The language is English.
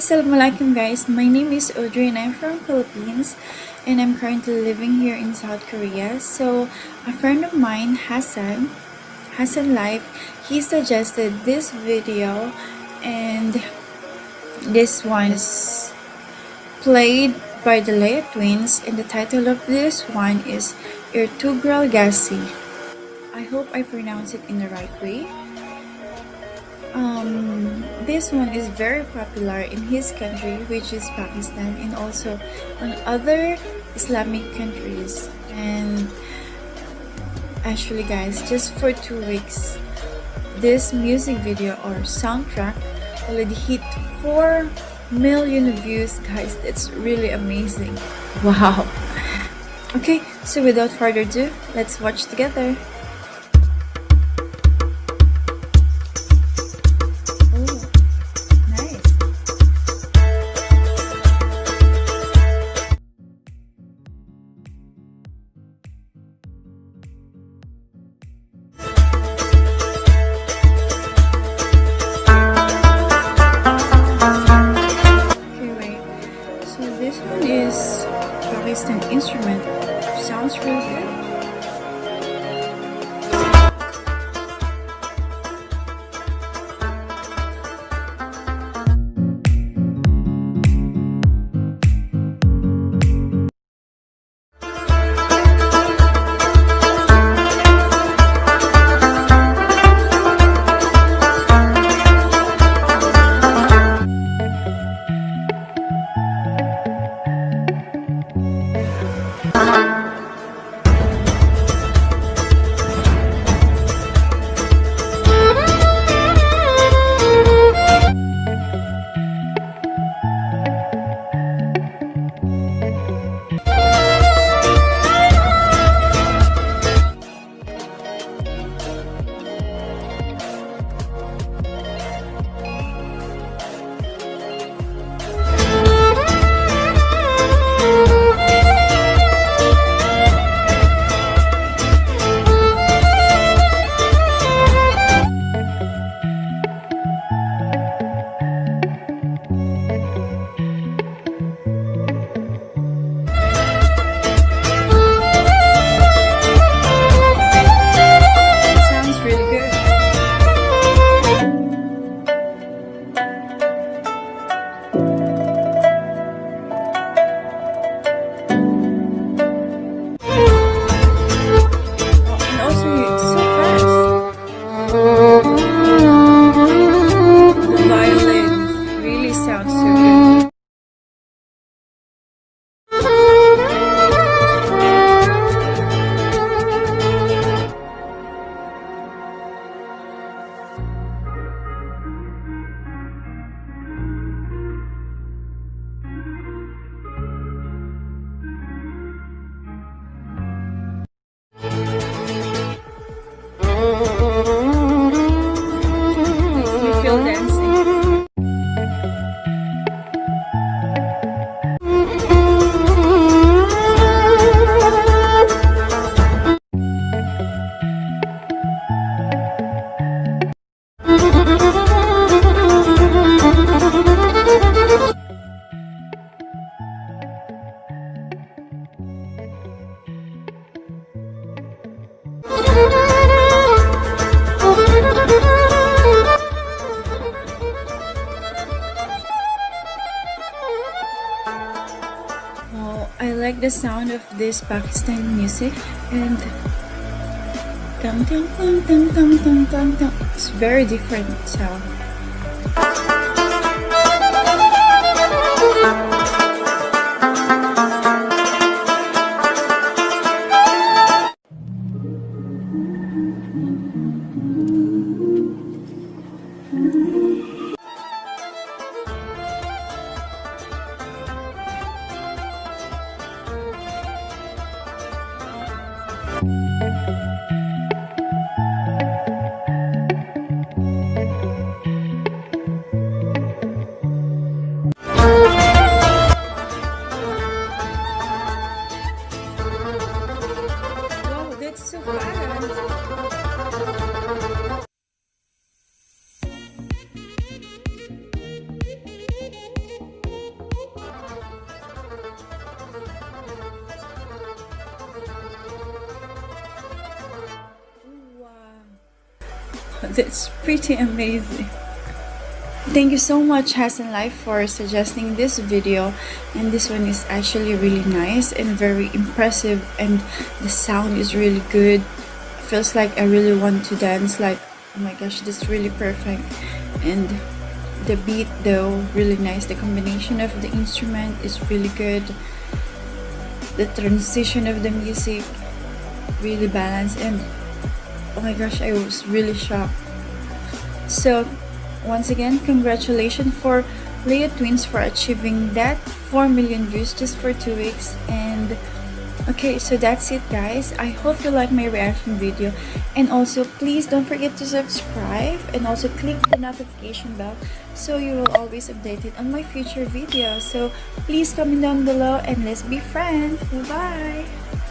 Assalamualaikum guys, my name is Audrey and I'm from Philippines and I'm currently living here in South Korea. So a friend of mine, Hassan Life, he suggested this video, and this one is played by the Leia twins, and the title of this one is Ertugrul ghazi. I hope I pronounce it in the right way. This one is very popular in his country, which is Pakistan, and also on other Islamic countries. And actually guys, just for 2 weeks, this music video or soundtrack already hit 4 million views, guys. That's really amazing. Wow. Okay, so without further ado, let's watch together. This one is Pakistan instrument. Sounds really good. I like the sound of this Pakistan music, and it's very different sound. That's pretty amazing. Thank you so much Hassan Life for suggesting this video, and this one is actually really nice and very impressive, and the sound is really good. Feels like I really want to dance, like, oh my gosh, this is really perfect. And the beat though, really nice. The combination of the instrument is really good. The transition of the music, really balanced, and oh my gosh, I was really shocked. So once again, congratulations for Leo Twins for achieving that 4 million views just for 2 weeks. And okay, so that's it guys. I hope you like my reaction video, and also please don't forget to subscribe and also click the notification bell so you will always updated on my future videos. So please comment down below and let's be friends. Bye bye.